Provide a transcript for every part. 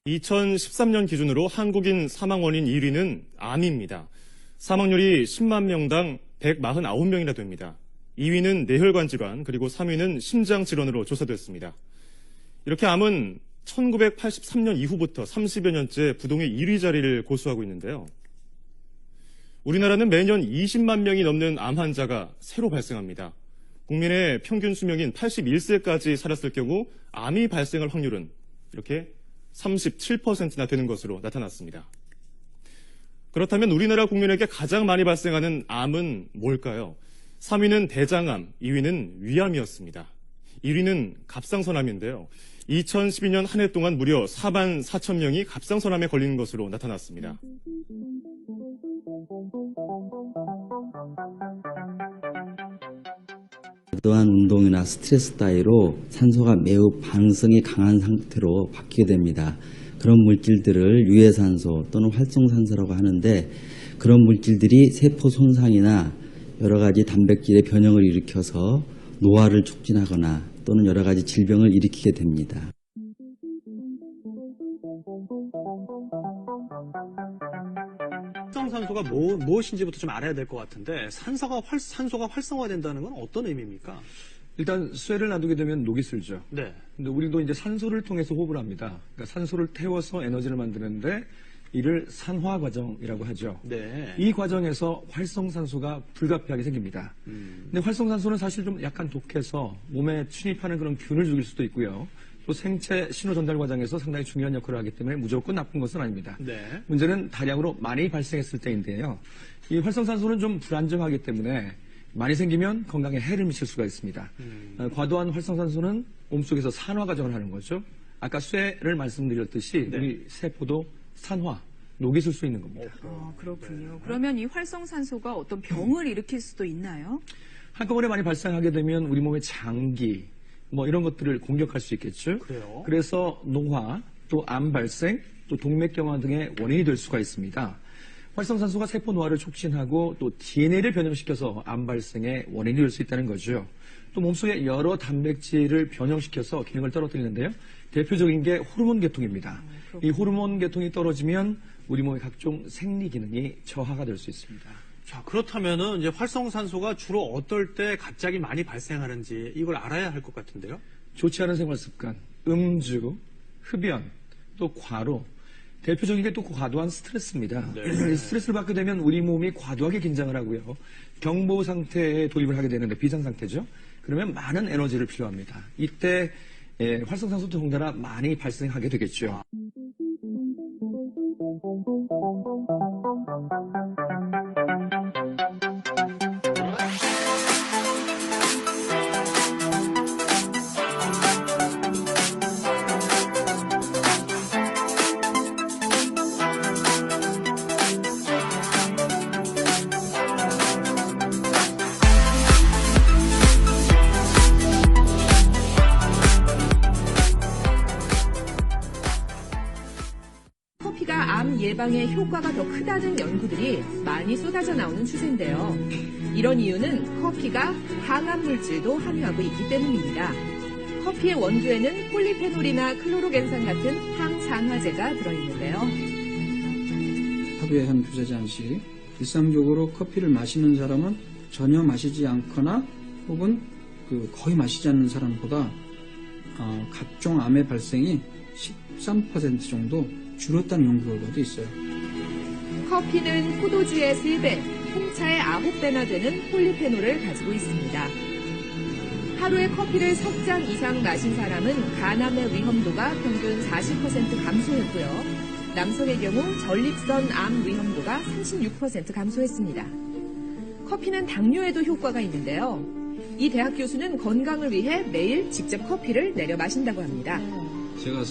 (2013년) 기준으로 한국인 사망 원인 1위는 암입니다. 사망률이 10만 명당 149명이나 됩니다. 2위는 뇌혈관 질환, 그리고 3위는 심장 질환으로 조사됐습니다. 이렇게 암은 1983년 이후부터 30여 년째 부동의 1위 자리를 고수하고 있는데요. 우리나라는 매년 20만 명이 넘는 암 환자가 새로 발생합니다. 국민의 평균 수명인 81세까지 살았을 경우 암이 발생할 확률은 이렇게 37%나 되는 것으로 나타났습니다. 그렇다면 우리나라 국민에게 가장 많이 발생하는 암은 뭘까요? 3위는 대장암, 2위는 위암이었습니다. 1위는 갑상선암인데요. 2012년 한 해 동안 무려 4만 4천 명이 갑상선암에 걸린 것으로 나타났습니다. 과도한 운동이나 스트레스 따위로 산소가 매우 반응성이 강한 상태로 바뀌게 됩니다. 그런 물질들을 유해산소 또는 활성산소라고 하는데, 그런 물질들이 세포 손상이나 여러 가지 단백질의 변형을 일으켜서 노화를 촉진하거나 또는 여러 가지 질병을 일으키게 됩니다. 활성산소가 무엇인지부터 좀 알아야 될 것 같은데, 산소가 활성화된다는 건 어떤 의미입니까? 일단 쇠를 놔두게 되면 녹이 슬죠. 네. 근데 우리도 이제 산소를 통해서 호흡을 합니다. 그러니까 산소를 태워서 에너지를 만드는데 이를 산화 과정이라고 하죠. 네. 이 과정에서 활성산소가 불가피하게 생깁니다. 근데 활성산소는 사실 좀 약간 독해서 몸에 침입하는 그런 균을 죽일 수도 있고요. 또 생체 신호 전달 과정에서 상당히 중요한 역할을 하기 때문에 무조건 나쁜 것은 아닙니다. 네. 문제는 다량으로 많이 발생했을 때인데요. 이 활성산소는 좀 불안정하기 때문에 많이 생기면 건강에 해를 미칠 수가 있습니다. 과도한 활성산소는 몸속에서 산화 과정을 하는 거죠. 아까 쇠를 말씀드렸듯이 네. 우리 세포도 산화, 녹이 슬 수 있는 겁니다. 그렇군요. 네. 그러면 이 활성산소가 어떤 병을 일으킬 수도 있나요? 한꺼번에 많이 발생하게 되면 우리 몸의 장기, 이런 것들을 공격할 수 있겠죠. 그래요? 그래서 노화, 또 암 발생, 또 동맥경화 등의 원인이 될 수가 있습니다. 활성산소가 세포 노화를 촉진하고 또 DNA를 변형시켜서 암 발생의 원인이 될 수 있다는 거죠. 또 몸속의 여러 단백질을 변형시켜서 기능을 떨어뜨리는데요. 대표적인 게 호르몬 계통입니다. 이 호르몬 계통이 떨어지면 우리 몸의 각종 생리 기능이 저하가 될 수 있습니다. 자, 그렇다면은 이제 활성산소가 주로 어떨 때 갑자기 많이 발생하는지 이걸 알아야 할 것 같은데요. 좋지 않은 생활 습관, 음주, 흡연, 또 과로, 대표적인 게 또 과도한 스트레스입니다. 네. 스트레스를 받게 되면 우리 몸이 과도하게 긴장을 하고요. 경보 상태에 돌입을 하게 되는데, 비상 상태죠. 그러면 많은 에너지를 필요합니다. 이때 활성산소도 덩달아 많이 발생하게 되겠죠. 커피가 암 예방에 효과가 더 크다는 연구들이 많이 쏟아져 나오는 추세인데요. 이런 이유는 커피가 항암 물질도 함유하고 있기 때문입니다. 커피의 원두에는 폴리페놀이나 클로로겐산 같은 항산화제가 들어있는데요. 하루에 한 두세 잔씩 일상적으로 커피를 마시는 사람은 전혀 마시지 않거나 혹은 거의 마시지 않는 사람보다 각종 암의 발생이 13% 정도 줄었다는 연구 결과도 있어요. 커피는 포도주의 3배, 홍차의 9배나 되는 폴리페놀을 가지고 있습니다. 하루에 커피를 석 잔 이상 마신 사람은 간암의 위험도가 평균 40% 감소했고요. 남성의 경우 전립선 암 위험도가 36% 감소했습니다. 커피는 당뇨에도 효과가 있는데요. 이 대학 교수는 건강을 위해 매일 직접 커피를 내려 마신다고 합니다. 제가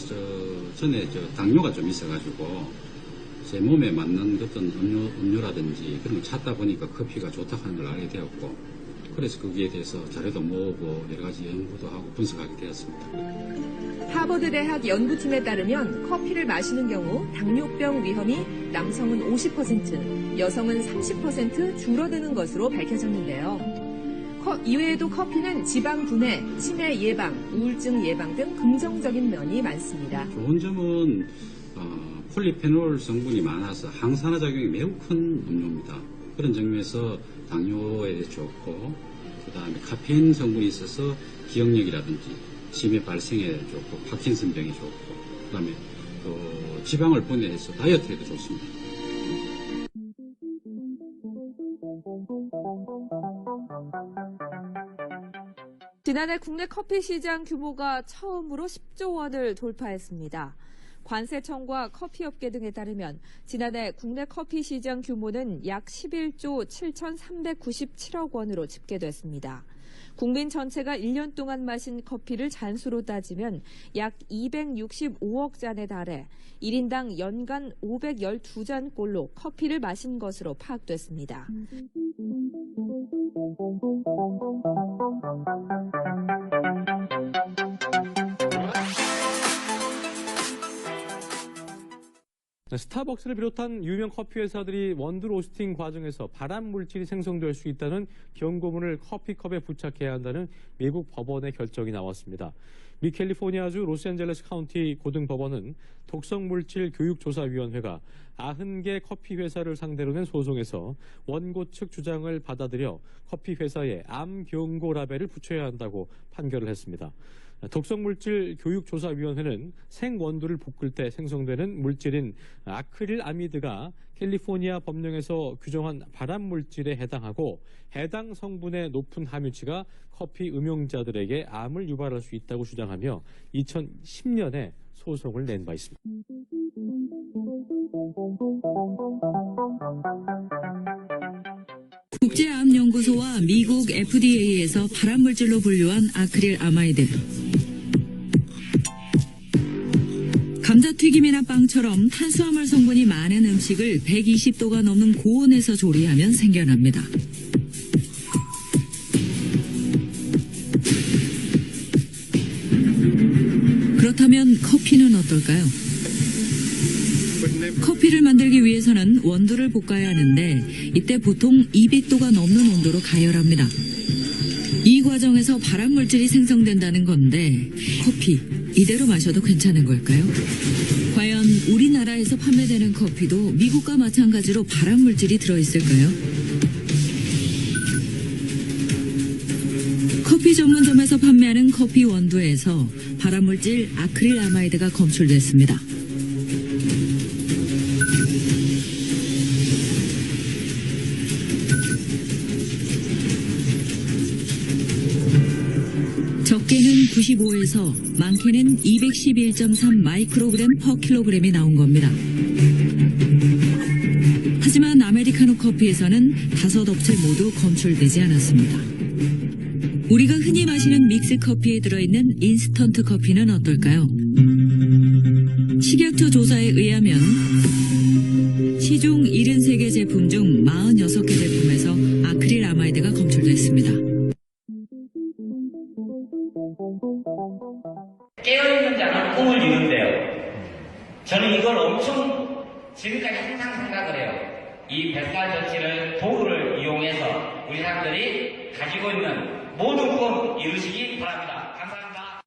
전에 당뇨가 좀 있어가지고 제 몸에 맞는 어떤 음료라든지 그런 걸 찾다 보니까 커피가 좋다고 하는 걸 알게 되었고, 그래서 거기에 대해서 자료도 모으고 여러 가지 연구도 하고 분석하게 되었습니다. 하버드대학 연구팀에 따르면 커피를 마시는 경우 당뇨병 위험이 남성은 50%, 여성은 30% 줄어드는 것으로 밝혀졌는데요. 이외에도 커피는 지방 분해, 치매 예방, 우울증 예방 등 긍정적인 면이 많습니다. 좋은 점은 폴리페놀 성분이 많아서 항산화 작용이 매우 큰 음료입니다. 그런 점에서 당뇨에 좋고, 그 다음에 카페인 성분이 있어서 기억력이라든지 치매 발생에 좋고, 파킨슨 병에 좋고, 그 다음에 또 지방을 분해해서 다이어트에도 좋습니다. 지난해 국내 커피 시장 규모가 처음으로 10조 원을 돌파했습니다. 관세청과 커피업계 등에 따르면 지난해 국내 커피 시장 규모는 약 11조 7,397억 원으로 집계됐습니다. 국민 전체가 1년 동안 마신 커피를 잔수로 따지면 약 265억 잔에 달해 1인당 연간 512잔꼴로 커피를 마신 것으로 파악됐습니다. 스타벅스를 비롯한 유명 커피 회사들이 원두 로스팅 과정에서 발암 물질이 생성될 수 있다는 경고문을 커피컵에 부착해야 한다는 미국 법원의 결정이 나왔습니다. 미 캘리포니아주 로스앤젤레스 카운티 고등법원은 독성물질 교육조사위원회가 90개 커피 회사를 상대로 낸 소송에서 원고 측 주장을 받아들여 커피 회사에 암 경고 라벨을 붙여야 한다고 판결을 했습니다. 독성물질 교육조사위원회는 생원두를 볶을 때 생성되는 물질인 아크릴 아미드가 캘리포니아 법령에서 규정한 발암물질에 해당하고 해당 성분의 높은 함유치가 커피 음용자들에게 암을 유발할 수 있다고 주장하며 2010년에 소송을 낸 바 있습니다. 국제암연구소와 미국 FDA에서 발암물질로 분류한 아크릴 아마이드. 감자튀김이나 빵처럼 탄수화물 성분이 많은 음식을 120도가 넘는 고온에서 조리하면 생겨납니다. 그렇다면 커피는 어떨까요? 커피를 만들기 위해서는 원두를 볶아야 하는데 이때 보통 200도가 넘는 온도로 가열합니다. 이 과정에서 발암물질이 생성된다는 건데 커피 이대로 마셔도 괜찮은 걸까요? 과연 우리나라에서 판매되는 커피도 미국과 마찬가지로 발암물질이 들어있을까요? 커피 전문점에서 판매하는 커피 원두에서 발암물질 아크릴 아마이드가 검출됐습니다. 적게는 95에서 많게는 211.3 마이크로그램 퍼 킬로그램이 나온 겁니다. 하지만 아메리카노 커피에서는 5업체 모두 검출되지 않았습니다. 우리가 흔히 마시는 믹스 커피에 들어있는 인스턴트 커피는 어떨까요? 식약처 조사에 의하면 시중 73개 제품 중 46개 제품에서 아크릴 아마이드가 검출됐습니다. 깨어있는 자는 꿈을 이룬대요. 저는 이걸 엄청 지금까지 항상 생각을 해요. 이 뱃살 저치를 도구를 이용해서 우리 사람들이 가지고 있는 모든 꿈 이루시기 바랍니다. 감사합니다.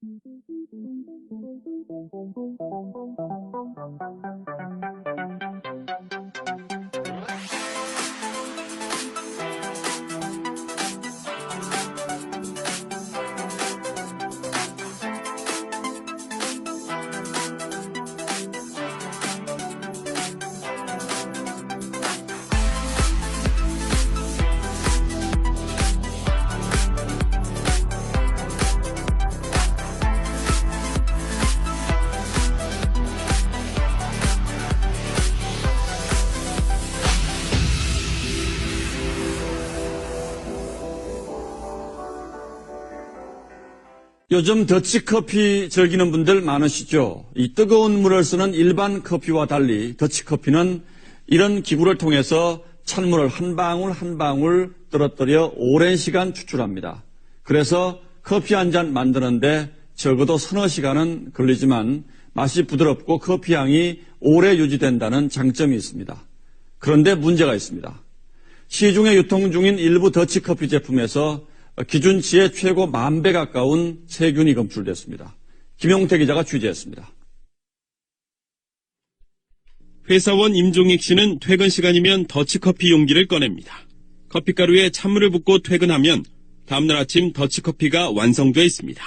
요즘 더치커피 즐기는 분들 많으시죠? 이 뜨거운 물을 쓰는 일반 커피와 달리 더치커피는 이런 기구를 통해서 찬물을 한 방울 한 방울 떨어뜨려 오랜 시간 추출합니다. 그래서 커피 한 잔 만드는데 적어도 서너 시간은 걸리지만 맛이 부드럽고 커피 향이 오래 유지된다는 장점이 있습니다. 그런데 문제가 있습니다. 시중에 유통 중인 일부 더치커피 제품에서 기준치의 최고 10,000배 가까운 세균이 검출됐습니다. 김용태 기자가 취재했습니다. 회사원 임종익 씨는 퇴근 시간이면 더치커피 용기를 꺼냅니다. 커피가루에 찬물을 붓고 퇴근하면 다음날 아침 더치커피가 완성돼 있습니다.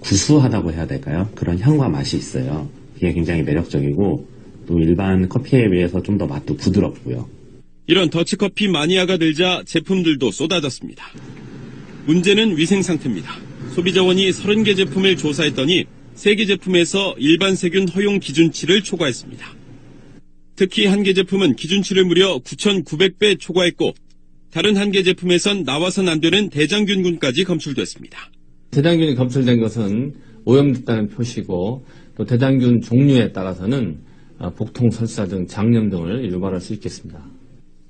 구수하다고 해야 될까요? 그런 향과 맛이 있어요. 이게 굉장히 매력적이고 또 일반 커피에 비해서 좀 더 맛도 부드럽고요. 이런 더치커피 마니아가 늘자 제품들도 쏟아졌습니다. 문제는 위생 상태입니다. 소비자원이 30개 제품을 조사했더니 3개 제품에서 일반 세균 허용 기준치를 초과했습니다. 특히 한 개 제품은 기준치를 무려 9,900배 초과했고 다른 한 개 제품에선 나와선 안 되는 대장균군까지 검출됐습니다. 대장균이 검출된 것은 오염됐다는 표시고 또 대장균 종류에 따라서는 복통, 설사 등 장염 등을 유발할 수 있겠습니다.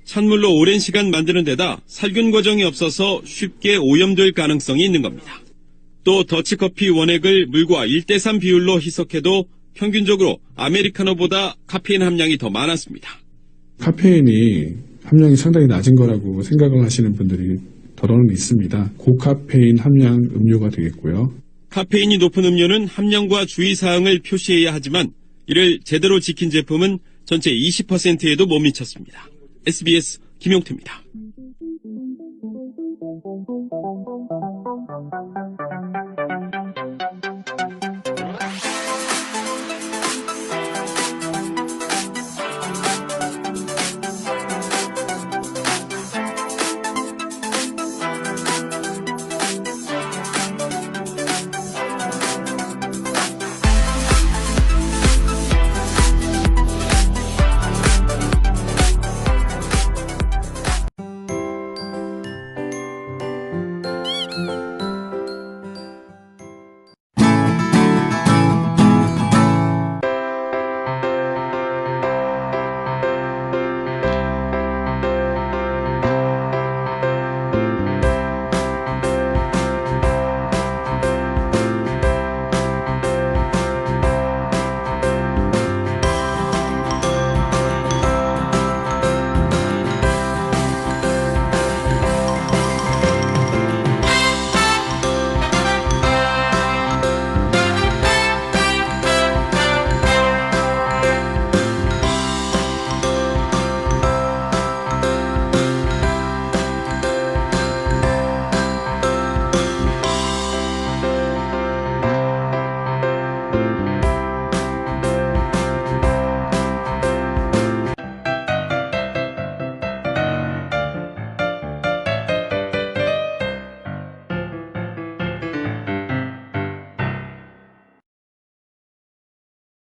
찬물로 오랜 시간 만드는 데다 살균 과정이 없어서 쉽게 오염될 가능성이 있는 겁니다. 또 더치커피 원액을 물과 1:3 비율로 희석해도 평균적으로 아메리카노보다 카페인 함량이 더 많았습니다. 카페인이 함량이 상당히 낮은 거라고 생각을 하시는 분들이 더러는 있습니다. 고카페인 함량 음료가 되겠고요. 카페인이 높은 음료는 함량과 주의사항을 표시해야 하지만 이를 제대로 지킨 제품은 전체 20%에도 못 미쳤습니다. SBS 김용태입니다.